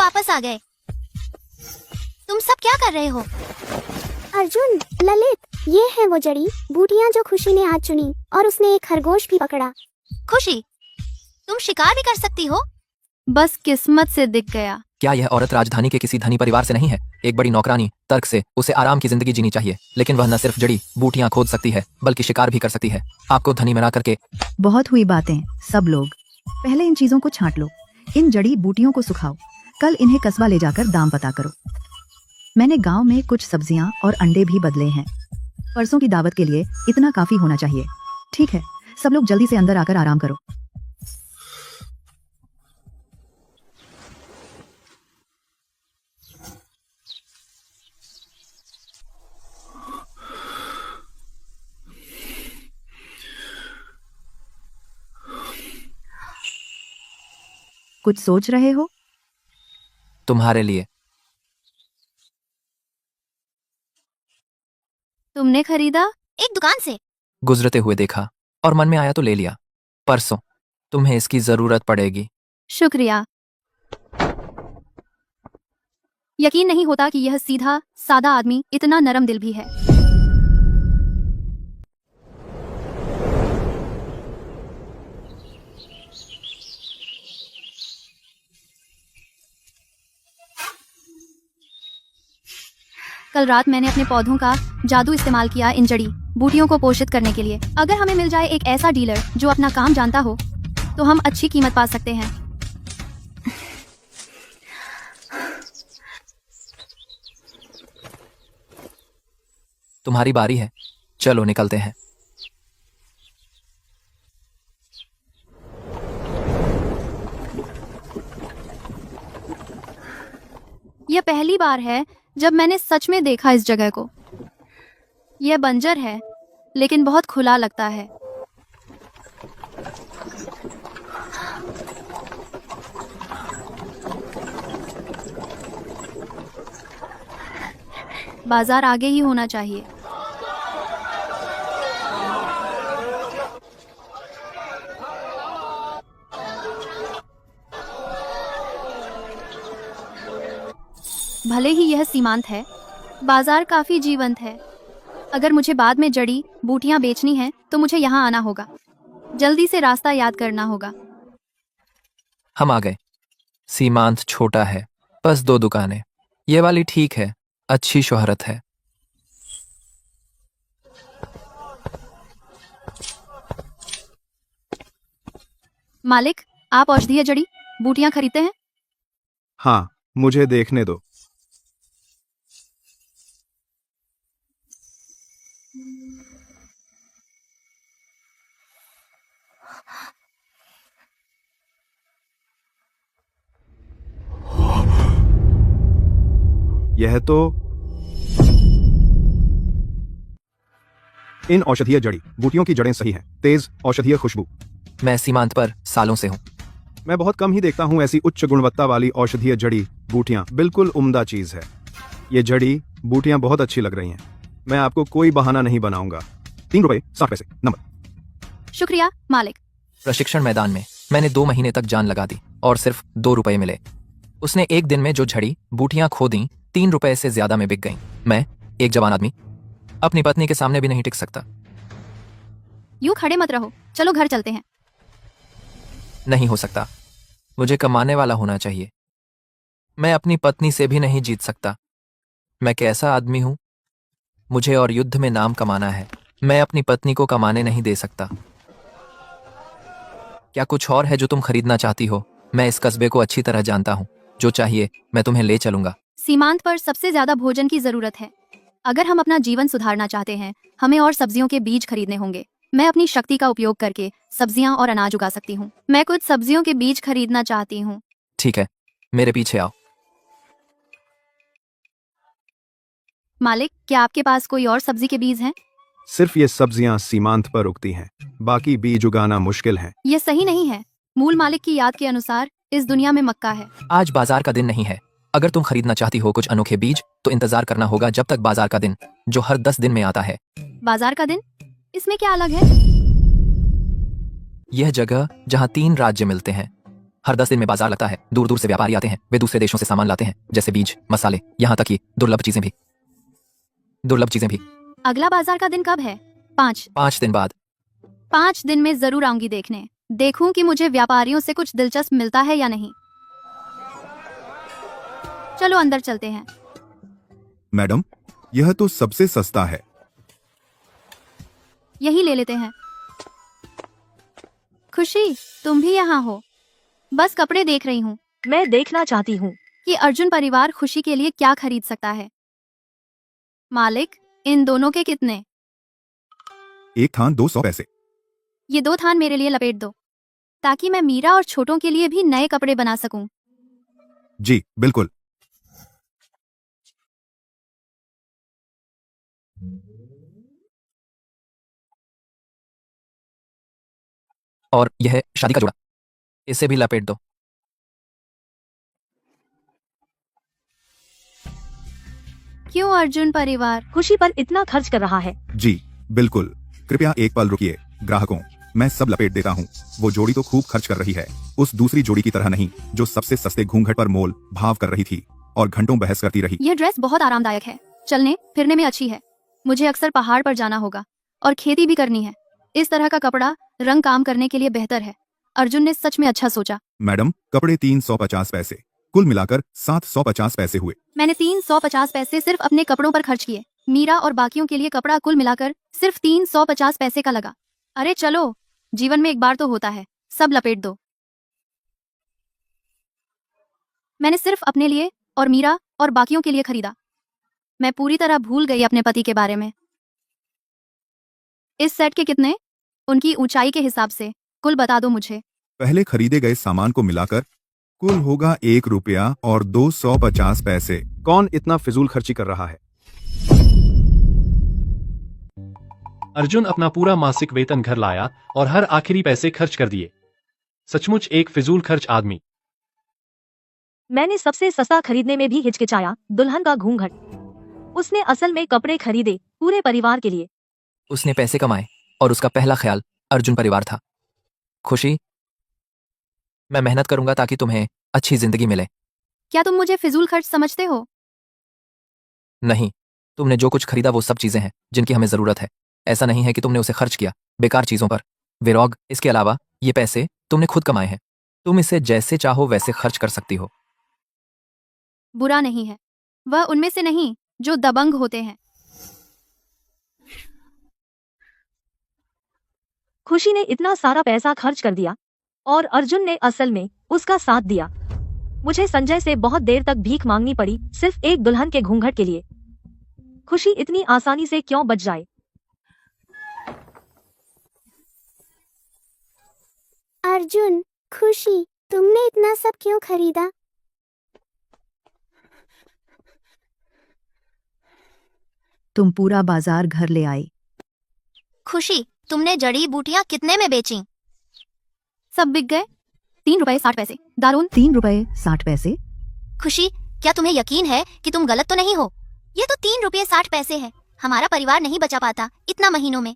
वापस आ गए। तुम सब क्या कर रहे हो? अर्जुन, ललित, ये है वो जड़ी बूटियां जो खुशी ने आज चुनी और उसने एक खरगोश भी पकड़ा। खुशी, तुम शिकार भी कर सकती हो? बस किस्मत से दिख गया। क्या यह औरत राजधानी के किसी धनी परिवार से नहीं है? एक बड़ी नौकरानी तर्क से उसे आराम की जिंदगी जीनी चाहिए, लेकिन वह न सिर्फ जड़ी बूटियां खोद सकती है बल्कि शिकार भी कर सकती है। आपको धनी बना करके। बहुत हुई बातें सब लोग। पहले इन चीजों को छांट लो, इन जड़ी बूटियों को सुखाओ, कल इन्हें कस्बा ले जाकर दाम पता करो। मैंने गांव में कुछ सब्जियां और अंडे भी बदले हैं। परसों की दावत के लिए इतना काफी होना चाहिए। ठीक है, सब लोग जल्दी से अंदर आकर आराम करो। कुछ सोच रहे हो? तुम्हारे लिए। तुमने खरीदा? एक दुकान से। गुजरते हुए देखा और मन में आया तो ले लिया। परसों तुम्हें इसकी जरूरत पड़ेगी। शुक्रिया। यकीन नहीं होता कि यह सीधा सादा आदमी इतना नरम दिल भी है। कल रात मैंने अपने पौधों का जादू इस्तेमाल किया इन जड़ी बूटियों को पोषित करने के लिए। अगर हमें मिल जाए एक ऐसा डीलर जो अपना काम जानता हो तो हम अच्छी कीमत पा सकते हैं। तुम्हारी बारी है, चलो निकलते हैं। यह पहली बार है जब मैंने सच में देखा इस जगह को। यह बंजर है लेकिन बहुत खुला लगता है। बाजार आगे ही होना चाहिए। भले ही यह सीमांत है, बाजार काफी जीवंत है। अगर मुझे बाद में जड़ी बूटियां बेचनी है तो मुझे यहाँ आना होगा। जल्दी से रास्ता याद करना होगा। हम आ गए। सीमांत छोटा है, बस 2 दुकानें। ये वाली ठीक है, अच्छी शोहरत है। मालिक, आप औषधीय जड़ी बूटियां खरीदते हैं? हाँ, मुझे देखने दो। यह तो इन औषधीय जड़ी बूटियों की जड़ें सही हैं, तेज औषधीय खुशबू। मैं सीमांत पर सालों से हूँ। मैं बहुत कम ही देखता हूँ ऐसी उच्च गुणवत्ता वाली औषधीय जड़ी बूटियां। बिल्कुल उम्दा चीज है। ये जड़ी बूटियां बहुत अच्छी लग रही हैं। मैं आपको कोई बहाना नहीं बनाऊंगा। 3 रुपए 60 पैसे नंबर। शुक्रिया मालिक। प्रशिक्षण मैदान में मैंने 2 महीने तक जान लगा दी और सिर्फ 2 रुपए मिले। उसने एक दिन में जो झड़ी बूटियां खो दी 3 रुपए से ज्यादा में बिक गईं। मैं, एक जवान आदमी, अपनी पत्नी के सामने भी नहीं टिक सकता। यूं खड़े मत रहो, चलो घर चलते हैं। नहीं हो सकता, मुझे कमाने वाला होना चाहिए। मैं अपनी पत्नी से भी नहीं जीत सकता। मैं कैसा आदमी हूं? मुझे और युद्ध में नाम कमाना है। मैं अपनी पत्नी को कमाने नहीं दे सकता। क्या कुछ और है जो तुम खरीदना चाहती हो? मैं इस कस्बे को अच्छी तरह जानता हूं। जो चाहिए मैं तुम्हें ले चलूंगा। सीमांत पर सबसे ज्यादा भोजन की जरूरत है। अगर हम अपना जीवन सुधारना चाहते हैं, हमें और सब्जियों के बीज खरीदने होंगे। मैं अपनी शक्ति का उपयोग करके सब्जियां और अनाज उगा सकती हूँ। मैं कुछ सब्जियों के बीज खरीदना चाहती हूँ। ठीक है, मेरे पीछे आओ। मालिक, क्या आपके पास कोई और सब्जी के बीज हैं? सिर्फ ये सब्जियां सीमांत पर उगती हैं, बाकी बीज उगाना मुश्किल है। यह सही नहीं है। मूल मालिक की याद के अनुसार इस दुनिया में मक्का है। आज बाजार का दिन नहीं है। अगर तुम खरीदना चाहती हो कुछ अनोखे बीज तो इंतजार करना होगा जब तक बाजार का दिन, जो हर 10 दिन में आता है। बाजार का दिन? इसमें क्या अलग है? यह जगह जहाँ 3 राज्य मिलते हैं। हर 10 दिन में बाजार लगता है। दूर दूर से व्यापारी आते हैं। वे दूसरे देशों से सामान लाते हैं, जैसे बीज, मसाले, यहाँ तक कि दुर्लभ चीजें भी। अगला बाजार का दिन कब है? 5 दिन बाद। 5 दिन में जरूर आऊंगी देखने। देखूं कि मुझे व्यापारियों से कुछ दिलचस्प मिलता है या नहीं। चलो अंदर चलते हैं। मैडम, यह तो सबसे सस्ता है। यही ले लेते हैं। खुशी, तुम भी यहाँ हो? बस कपड़े देख रही हूँ मैं देखना चाहती हूँ कि अर्जुन परिवार खुशी के लिए क्या खरीद सकता है। मालिक, इन दोनों के कितने? एक थान 200 पैसे। ये 2 थान मेरे लिए लपेट दो, ताकि मैं मीरा और छोटों के लिए भी नए कपड़े बना सकूं। जी बिल्कुल। और यह शादी का जोड़ा, इसे भी लपेट दो। क्यों अर्जुन परिवार? खुशी पर इतना खर्च कर रहा है। जी बिल्कुल। कृपया एक पल रुकिए। ग्राहकों, मैं सब लपेट देता हूँ। वो जोड़ी तो खूब खर्च कर रही है, उस दूसरी जोड़ी की तरह नहीं जो सबसे सस्ते घूंघट पर मोल भाव कर रही थी और घंटों बहस करती रही। यह ड्रेस बहुत आरामदायक है, चलने फिरने में अच्छी है। मुझे अक्सर पहाड़ पर जाना होगा और खेती भी करनी है। इस तरह का कपड़ा रंग काम करने के लिए बेहतर है। अर्जुन ने सच में अच्छा सोचा। मैडम, कपड़े 350 पैसे, कुल मिलाकर 750 पैसे हुए। मैंने 350 पैसे सिर्फ अपने कपड़ों पर खर्च किए। मीरा और बाकियों के लिए कपड़ा कुल मिलाकर सिर्फ 350 पैसे का लगा। अरे चलो, जीवन में एक बार तो होता है, सब लपेट दो। मैंने सिर्फ अपने लिए और मीरा और बाकियों के लिए खरीदा। मैं पूरी तरह भूल गई अपने पति के बारे में। इस सेट के कितने? उनकी ऊंचाई के हिसाब से कुल बता दो मुझे। पहले खरीदे गए सामान को मिलाकर कुल होगा 1 रुपया और 250 पैसे। कौन इतना फिजूल खर्ची कर रहा है? अर्जुन अपना पूरा मासिक वेतन घर लाया और हर आखिरी पैसे खर्च कर दिए। सचमुच एक फिजूल खर्च आदमी। मैंने सबसे सस्ता खरीदने में भी हिचकिचाया, दुल्हन का घूंघट। उसने असल में कपड़े खरीदे पूरे परिवार के लिए। उसने पैसे कमाए और उसका पहला ख्याल अर्जुन परिवार था। खुशी, मैं मेहनत करूंगा ताकि तुम्हें अच्छी जिंदगी मिले। क्या तुम मुझे फिजूल खर्च समझते हो? नहीं, तुमने जो कुछ खरीदा वो सब चीजें हैं जिनकी हमें जरूरत है। ऐसा नहीं है कि तुमने उसे खर्च किया बेकार चीजों पर। विरोग, इसके अलावा ये पैसे तुमने खुद कमाए हैं। तुम इसे जैसे चाहो वैसे खर्च कर सकती हो। बुरा नहीं है, वह उनमें से नहीं जो दबंग होते हैं। खुशी ने इतना सारा पैसा खर्च कर दिया और अर्जुन ने असल में उसका साथ दिया। मुझे संजय से बहुत देर तक भीख मांगनी पड़ी सिर्फ एक दुल्हन के घूंघट के लिए। खुशी इतनी आसानी से क्यों बच जाए? अर्जुन, खुशी, तुमने इतना सब क्यों खरीदा? तुम पूरा बाजार घर ले आई। खुशी, तुमने जड़ी बूटियां कितने में बेची? सब बिक गए। 3 रुपए 60 पैसे। दारून। 3 रुपए 60 पैसे। खुशी, क्या तुम्हें यकीन है कि तुम गलत तो नहीं हो? ये तो 3 रुपये 60 पैसे है। हमारा परिवार नहीं बचा पाता इतना महीनों में।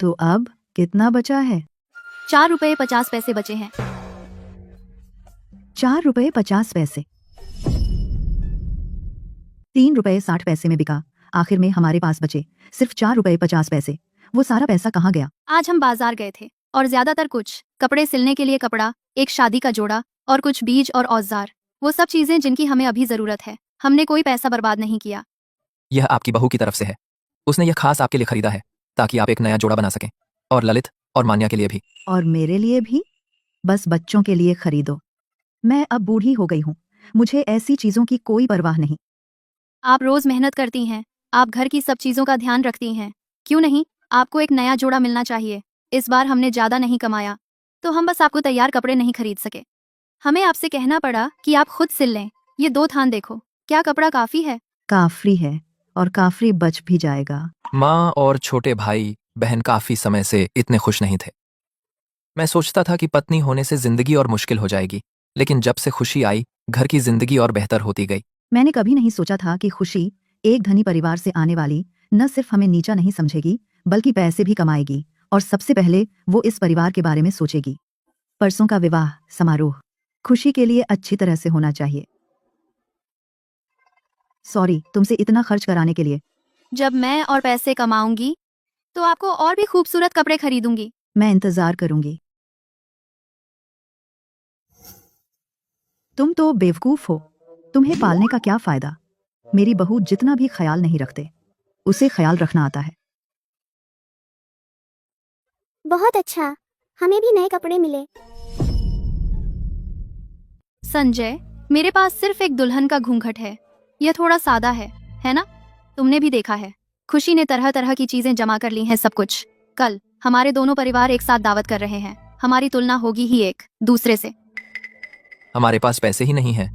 तो अब कितना बचा है? 4 रुपए 50 पैसे बचे हैं। 4 रुपए 50 पैसे। 3 रुपए 60 पैसे में बिका। आखिर में हमारे पास बचे सिर्फ 4 रुपए 50 पैसे। वो सारा पैसा कहाँ गया? आज हम बाजार गए थे और ज्यादातर कुछ कपड़े सिलने के लिए कपड़ा, एक शादी का जोड़ा और कुछ बीज और औजार, वो सब चीजें जिनकी हमें अभी जरूरत है। हमने कोई पैसा बर्बाद नहीं किया। यह आपकी बहू की तरफ से है। उसने यह खास आपके लिए खरीदा है ताकि आप एक नया जोड़ा बना सकें, और ललित और मान्या के लिए भी। और मेरे लिए भी? बस बच्चों के लिए खरीदो। मैं अब बूढ़ी हो गई हूँ, मुझे ऐसी चीजों की कोई परवाह नहीं। आप रोज मेहनत करती हैं, आप घर की सब चीजों का ध्यान रखती हैं। क्यों नहीं, आपको एक नया जोड़ा मिलना चाहिए। इस बार हमने ज्यादा नहीं कमाया, तो हम बस आपको तैयार कपड़े नहीं खरीद सके। हमें आपसे कहना पड़ा कि आप खुद सिल लें। ये 2 थान देखो, क्या कपड़ा काफी है? काफी है, और काफी बच भी जाएगा। माँ और छोटे भाई बहन काफी समय से इतने खुश नहीं थे। मैं सोचता था कि पत्नी होने से जिंदगी और मुश्किल हो जाएगी, लेकिन जब से खुशी आई घर की जिंदगी और बेहतर होती गई। मैंने कभी नहीं सोचा था कि खुशी एक धनी परिवार से आने वाली न सिर्फ हमें नीचा नहीं समझेगी, बल्कि पैसे भी कमाएगी, और सबसे पहले वो इस परिवार के बारे में सोचेगी। परसों का विवाह समारोह खुशी के लिए अच्छी तरह से होना चाहिए। सॉरी तुमसे इतना खर्च कराने के लिए। जब मैं और पैसे कमाऊंगी तो आपको और भी खूबसूरत कपड़े खरीदूंगी। मैं इंतजार करूंगी। तुम तो बेवकूफ हो। तुम्हें पालने का क्या फायदा। मेरी बहू जितना भी ख्याल नहीं रखते, उसे ख्याल रखना आता है। बहुत अच्छा, हमें भी नए कपड़े मिले। संजय, मेरे पास सिर्फ एक दुल्हन का घूंघट है। यह थोड़ा सादा है ना? तुमने भी देखा है, खुशी ने तरह तरह की चीजें जमा कर ली हैं सब कुछ। कल हमारे दोनों परिवार एक साथ दावत कर रहे हैं। हमारी तुलना होगी ही एक दूसरे से। हमारे पास पैसे ही नहीं है।